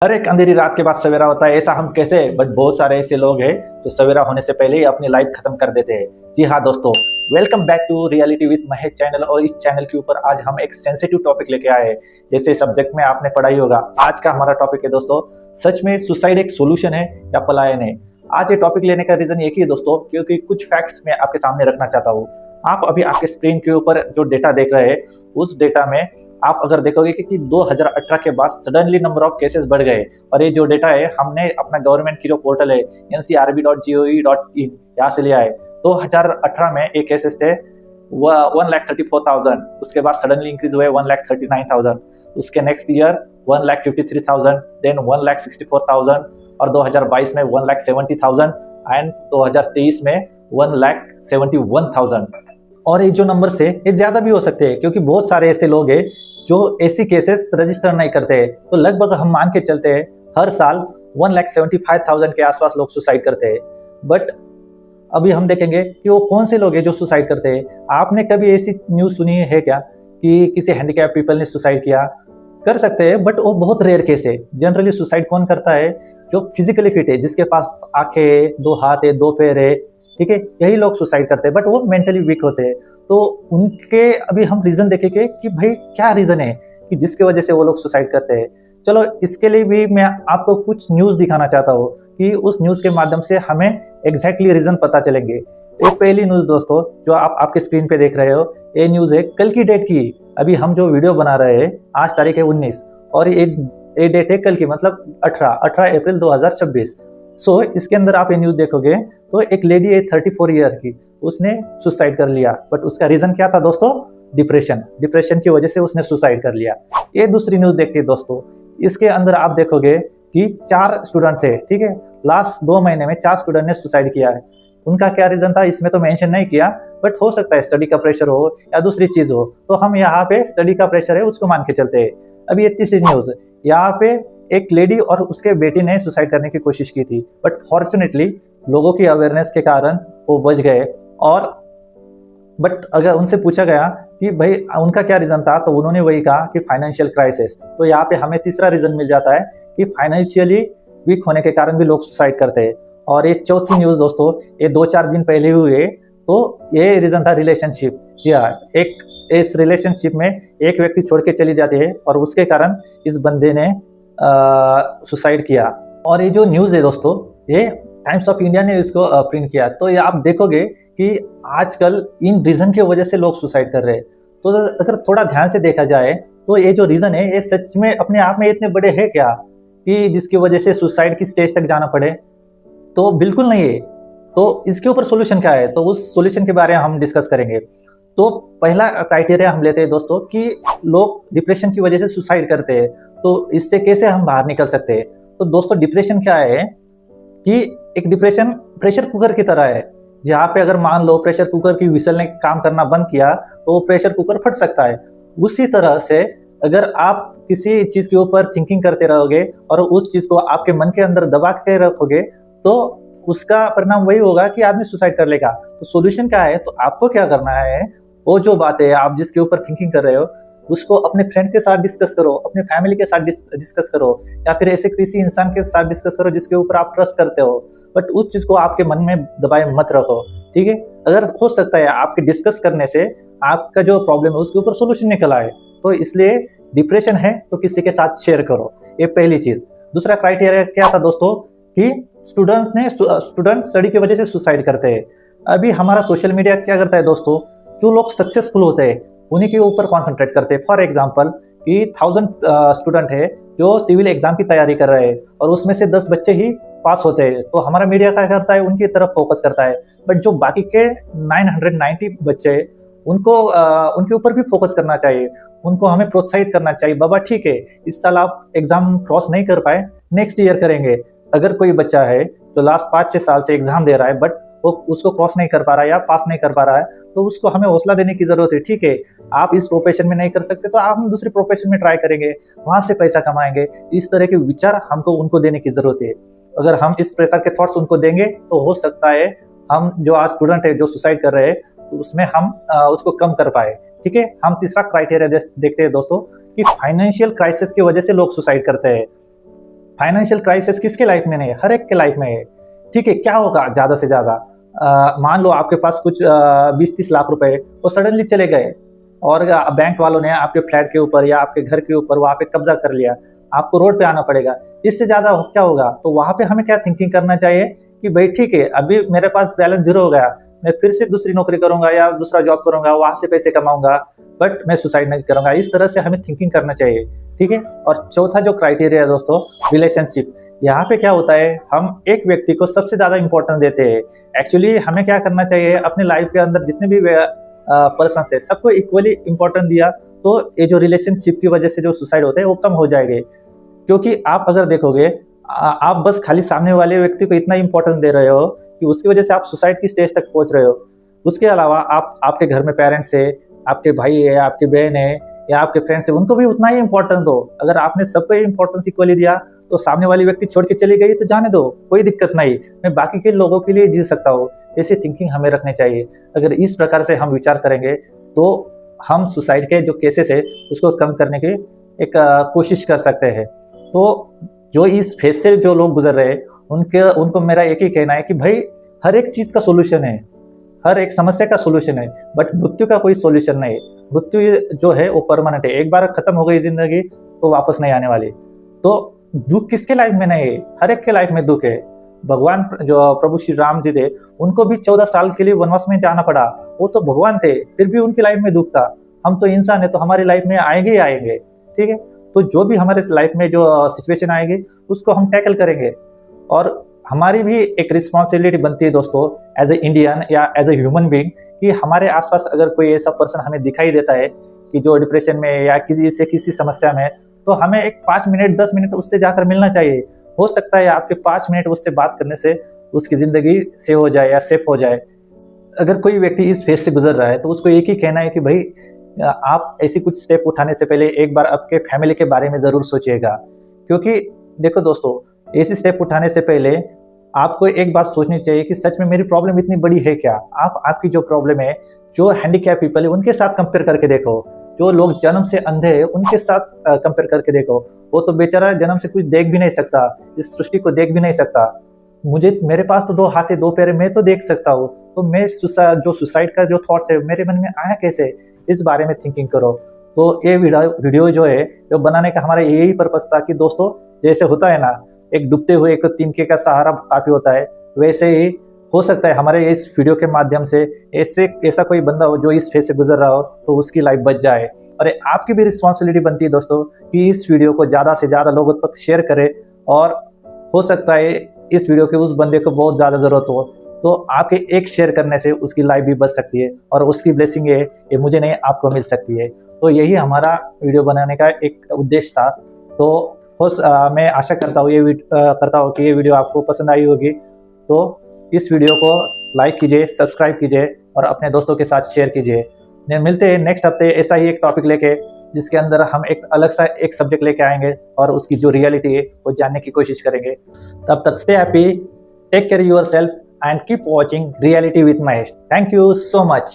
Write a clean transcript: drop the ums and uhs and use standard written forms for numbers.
हर एक अंधेरी रात के बाद सवेरा होता है, ऐसा हम कहते हैं, बट बहुत सारे ऐसे लोग हैं जो सवेरा होने से पहले ही अपनी लाइफ खत्म कर देते हैं। जी हाँ दोस्तों, welcome back to reality with Mahesh channel. और इस चैनल के ऊपर आज हम एक सेंसिटिव टॉपिक लेके आए हैं। जैसे सब्जेक्ट में आपने पढ़ा ही होगा, आज का हमारा टॉपिक है दोस्तों, सच में सुसाइड एक सोल्यूशन है या पलायन है। आज ये टॉपिक लेने का रीजन एक ही है दोस्तों, क्योंकि कुछ फैक्ट्स मैं आपके सामने रखना चाहता हूँ। आप अभी आपके स्क्रीन के ऊपर जो डेटा देख रहे हैं, उस डेटा में आप अगर देखोगे कि 2018 के बाद सडनली नंबर ऑफ केसेस बढ़ गए। और ये जो डेटा है, हमने अपना गवर्नमेंट की जो पोर्टल है ncrb.gov.in यहाँ से लिया है। 2018 में एक केसेस थे 1,34,000, उसके बाद सडनली इंक्रीज हुए 1,39,000, उसके नेक्स्ट ईयर 1,53,000, देन 1,64,000, और 2022 में 1,70,000 एंड 2023 में 1,71,000। और ये जो नंबर है ये ज्यादा भी हो सकते हैं, क्योंकि बहुत सारे ऐसे लोग हैं जो ऐसी केसेस रजिस्टर नहीं करते हैं। तो लगभग हम मान के चलते हैं हर साल 1,75,000 के आसपास लोग सुसाइड करते हैं। बट अभी हम देखेंगे कि वो कौन से लोग हैं जो सुसाइड करते हैं। आपने कभी ऐसी न्यूज़ सुनी है क्या कि किसी हैंडीकैप पीपल ने सुसाइड किया? कर सकते हैं, बट वो बहुत रेयर केस है। जनरली सुसाइड कौन करता है? जो फिजिकली फिट है, जिसके पास आंखें है, 2 हाथ है, 2 पैर है, ठीक है, यही लोग सुसाइड करते हैं। बट वो मेंटली वीक होते हैं। तो उनके अभी हम रीजन देखेंगे कि भाई क्या रीजन है कि जिसके वजह से वो लोग सुसाइड करते हैं। चलो, इसके लिए भी मैं आपको कुछ न्यूज़ दिखाना चाहता हूँ कि उस न्यूज़ के माध्यम से हमें एग्जैक्टली रीजन पता चलेंगे। ये पहली न्यूज़ दोस्तों जो आप आपके स्क्रीन पे देख रहे हो, ये न्यूज़ है कल की डेट की। अभी हम जो वीडियो बना रहे हैं, आज तारीख है 19, और ये डेट है कल की, मतलब 18 अप्रैल 2026। सो इसके अंदर आप ये न्यूज़ देखोगे तो एक लेडी है 34 ईयर की, उसने सुसाइड कर लिया। बट उसका रीजन क्या था दोस्तों? डिप्रेशन की वजह से उसने सुसाइड कर लिया। ये दूसरी न्यूज़ देखते हैं दोस्तों। इसके अंदर आप देखोगे कि 4 स्टूडेंट थे, ठीक है, लास्ट 2 महीने में 4 स्टूडेंट ने सुसाइड किया है। उनका क्या रीजन था इसमें तो मेंशन नहीं किया, बट हो सकता है स्टडी का प्रेशर हो या दूसरी चीज हो। तो हम यहाँ पे स्टडी का प्रेशर है उसको मान के चलते हैं। अभी ये तीसरी न्यूज, यहाँ पे एक लेडी और उसके बेटी ने सुसाइड करने की कोशिश की थी, बट फॉर्चुनेटली लोगों की अवेयरनेस के कारण वो बच गए। और बट अगर उनसे पूछा गया कि भाई उनका क्या रीजन था, तो उन्होंने वही कहा कि फाइनेंशियल क्राइसिस। तो यहाँ पे हमें तीसरा रीजन मिल जाता है कि फाइनेंशियली वीक होने के कारण भी लोग सुसाइड करते हैं। और ये चौथी न्यूज दोस्तों, ये 2-4 दिन पहले हुए, तो ये रीजन था रिलेशनशिप। जी हाँ, इस रिलेशनशिप में एक व्यक्ति छोड़ के चली जाती है और उसके कारण इस बंदे ने सुसाइड किया। और ये जो न्यूज़ है दोस्तों, ये टाइम्स ऑफ इंडिया ने इसको प्रिंट किया। तो ये आप देखोगे कि आजकल इन रीजन की वजह से लोग सुसाइड कर रहे हैं। तो अगर थोड़ा ध्यान से देखा जाए तो ये जो रीजन है, ये सच में अपने आप में इतने बड़े हैं क्या कि जिसकी वजह से सुसाइड की स्टेज तक जाना पड़े? तो बिल्कुल नहीं है। तो इसके ऊपर सोल्यूशन क्या है, तो उस सोल्यूशन के बारे में हम डिस्कस करेंगे। तो पहला क्राइटेरिया हम लेते हैं दोस्तों कि लोग डिप्रेशन की वजह से सुसाइड करते हैं, तो इससे कैसे हम बाहर निकल सकते हैं। तो दोस्तों, डिप्रेशन क्या है कि एक डिप्रेशन प्रेशर कुकर की तरह है, जहाँ पे अगर मान लो प्रेशर कुकर की विसल ने काम करना बंद किया तो प्रेशर कुकर फट सकता है। उसी तरह से अगर आप किसी चीज के ऊपर थिंकिंग करते रहोगे और उस चीज को आपके मन के अंदर दबा के रखोगे, तो उसका परिणाम वही होगा कि आदमी सुसाइड कर लेगा। तो सॉल्यूशन क्या है? तो आपको क्या करना है, वो जो बात है आप जिसके ऊपर थिंकिंग कर रहे हो, उसको अपने फ्रेंड के साथ डिस्कस करो, अपने फैमिली के साथ डिस्कस करो, या फिर ऐसे किसी इंसान के साथ डिस्कस करो जिसके ऊपर आप ट्रस्ट करते हो। बट उस चीज को आपके मन में दबाए मत रखो, ठीक है। अगर हो सकता है आपके डिस्कस करने से आपका जो प्रॉब्लम है उसके ऊपर सोल्यूशन निकल आए, तो इसलिए डिप्रेशन है तो किसी के साथ शेयर करो, ये पहली चीज। दूसरा क्राइटेरिया क्या था दोस्तों कि स्टूडेंट स्टडी की वजह से सुसाइड करते हैं। अभी हमारा सोशल मीडिया क्या करता है दोस्तों, जो लोग सक्सेसफुल होते हैं उन्हीं के ऊपर कॉन्सेंट्रेट करते हैं। फॉर एग्जांपल कि 1000 स्टूडेंट है जो सिविल एग्जाम की तैयारी कर रहे हैं और उसमें से 10 बच्चे ही पास होते हैं, तो हमारा मीडिया क्या करता है, उनकी तरफ फोकस करता है। बट जो बाकी के 990 बच्चे उनको उनके ऊपर भी फोकस करना चाहिए, उनको हमें प्रोत्साहित करना चाहिए। बाबा ठीक है, इस साल आप एग्जाम क्रॉस नहीं कर पाए, नेक्स्ट ईयर करेंगे। अगर कोई बच्चा है जो लास्ट 5-6 साल से एग्जाम दे रहा है बट वो उसको क्रॉस नहीं कर पा रहा है या पास नहीं कर पा रहा है, तो उसको हमें हौसला देने की जरूरत है। ठीक है, आप इस प्रोफेशन में नहीं कर सकते तो आप हम दूसरे प्रोफेशन में ट्राई करेंगे, वहां से पैसा कमाएंगे। इस तरह के विचार हमको उनको देने की जरूरत है। अगर हम इस प्रकार के थॉट्स उनको देंगे तो हो सकता है हम जो आज स्टूडेंट है जो सुसाइड कर रहे हैं तो उसमें हम उसको कम कर पाए। ठीक है, हम तीसरा क्राइटेरिया देखते हैं दोस्तों कि फाइनेंशियल क्राइसिस की वजह से लोग सुसाइड करते हैं। फाइनेंशियल क्राइसिस किसके लाइफ में नहीं है? हर एक के लाइफ में है। ठीक है, क्या होगा ज़्यादा से ज़्यादा? मान लो आपके पास कुछ 20-30 लाख रुपए वो सडनली चले गए और बैंक वालों ने आपके फ्लैट के ऊपर या आपके घर के ऊपर वहाँ पे कब्जा कर लिया, आपको रोड पे आना पड़ेगा। इससे ज़्यादा क्या होगा? तो वहाँ पे हमें क्या थिंकिंग करना चाहिए कि भाई ठीक है, अभी मेरे पास बैलेंस जीरो हो गया, मैं फिर से दूसरी नौकरी करूंगा या दूसरा जॉब करूंगा, वहां से पैसे कमाऊंगा, बट मैं सुसाइड नहीं करूंगा। इस तरह से हमें थिंकिंग करना चाहिए। ठीक है। और चौथा जो क्राइटेरिया है दोस्तों, रिलेशनशिप। यहाँ पे क्या होता है, हम एक व्यक्ति को सबसे ज्यादा इंपॉर्टेंस देते हैं। एक्चुअली हमें क्या करना चाहिए, अपने लाइफ के अंदर जितने भी पर्सन है सबको इक्वली इंपॉर्टेंस दिया तो ये जो रिलेशनशिप की वजह से जो सुसाइड होते हैं वो कम हो जाएंगे। क्योंकि आप अगर देखोगे, आप बस खाली सामने वाले व्यक्ति को इतना इंपॉर्टेंस दे रहे हो कि उसकी वजह से आप सुसाइड की स्टेज तक पहुंच रहे हो। उसके अलावा आपके घर में पेरेंट्स है, आपके भाई है, आपके बहन है या आपके फ्रेंड्स है, उनको भी उतना ही इंपॉर्टेंस दो। अगर आपने सबको इंपॉर्टेंस इक्वली दिया तो सामने वाली व्यक्ति छोड़ के चली गई तो जाने दो, कोई दिक्कत नहीं, मैं बाकी के लोगों के लिए जी सकता हूँ। ऐसी थिंकिंग हमें रखनी चाहिए। अगर इस प्रकार से हम विचार करेंगे तो हम सुसाइड के जो केसेस है उसको कम करने की एक कोशिश कर सकते हैं। तो जो इस फेज से जो लोग गुजर रहे हैं उनको मेरा एक ही कहना है कि भाई हर एक चीज का सोल्यूशन है, हर एक समस्या का सोल्यूशन है, बट मृत्यु का कोई सोल्यूशन नहीं है। मृत्यु जो है वो परमानेंट है, एक बार खत्म हो गई जिंदगी तो वापस नहीं आने वाली। तो दुख किसके लाइफ में नहीं है? हर एक के लाइफ में दुख है। भगवान जो प्रभु श्री राम जी थे उनको भी 14 साल के लिए वनवास में जाना पड़ा। वो तो भगवान थे, फिर भी उनकी लाइफ में दुख था। हम तो इंसान है, तो हमारी लाइफ में आएंगे ही आएंगे। ठीक है। तो जो भी हमारे लाइफ में जो सिचुएशन आएगी उसको हम टैकल करेंगे। और हमारी भी एक रिस्पॉन्सिबिलिटी बनती है दोस्तों, एज ए इंडियन या एज ए ह्यूमन बीइंग, कि हमारे आसपास अगर कोई ऐसा पर्सन हमें दिखाई देता है कि जो डिप्रेशन में या किसी समस्या में, तो हमें एक 5 मिनट 10 मिनट उससे जाकर मिलना चाहिए। हो सकता है आपके 5 मिनट उससे बात करने से उसकी जिंदगी सेव हो जाए या सेफ हो जाए। अगर कोई व्यक्ति इस फेज से गुजर रहा है तो उसको एक ही कहना है कि भाई आप ऐसी कुछ स्टेप उठाने से पहले एक बार आपके फैमिली के बारे में जरूर सोचिएगा। क्योंकि देखो दोस्तों, ऐसी स्टेप उठाने से पहले आपको एक बात सोचनी चाहिए कि सच में मेरी प्रॉब्लम इतनी बड़ी है क्या? आपकी जो प्रॉब्लम है, जो हैंडीकैप पीपल है उनके साथ कंपेयर करके देखो। जो लोग जन्म से अंधे हैं उनके साथ कंपेयर करके देखो। वो तो बेचारा जन्म से कुछ देख भी नहीं सकता, इस सृष्टि को देख भी नहीं सकता। मेरे पास तो 2 हाथ है 2 पैर है, मैं तो देख सकता हूँ। तो मैं जो सुसाइड का जो थॉट्स है मेरे मन में आया कैसे, इस बारे में थिंकिंग करो। तो ये वीडियो जो है जो बनाने का हमारा यही पर्पस था कि दोस्तों, जैसे होता है ना, एक डूबते हुए एक तिनके का सहारा काफी होता है, वैसे ही हो सकता है हमारे इस वीडियो के माध्यम से ऐसा कोई बंदा हो जो इस फेज से गुजर रहा हो तो उसकी लाइफ बच जाए। और आपकी भी रिस्पॉन्सिबिलिटी बनती है दोस्तों कि इस वीडियो को ज्यादा से ज्यादा लोगों तक शेयर करें। और हो सकता है इस वीडियो के उस बंदे को बहुत ज्यादा जरूरत हो, तो आपके एक शेयर करने से उसकी लाइफ भी बच सकती है और उसकी ब्लेसिंग ये मुझे नहीं आपको मिल सकती है। तो यही हमारा वीडियो बनाने का एक उद्देश्य था। तो मैं आशा करता हूँ कि ये वीडियो आपको पसंद आई होगी। तो इस वीडियो को लाइक कीजिए, सब्सक्राइब कीजिए और अपने दोस्तों के साथ शेयर कीजिए। मिलते हैं नेक्स्ट हफ्ते ऐसा ही एक टॉपिक लेके, जिसके अंदर हम एक अलग सा एक सब्जेक्ट लेके आएंगे और उसकी जो रियलिटी है वो जानने की कोशिश करेंगे। तब तक stay happy, take care yourself and keep watching Reality with Mahesh. Thank you so much.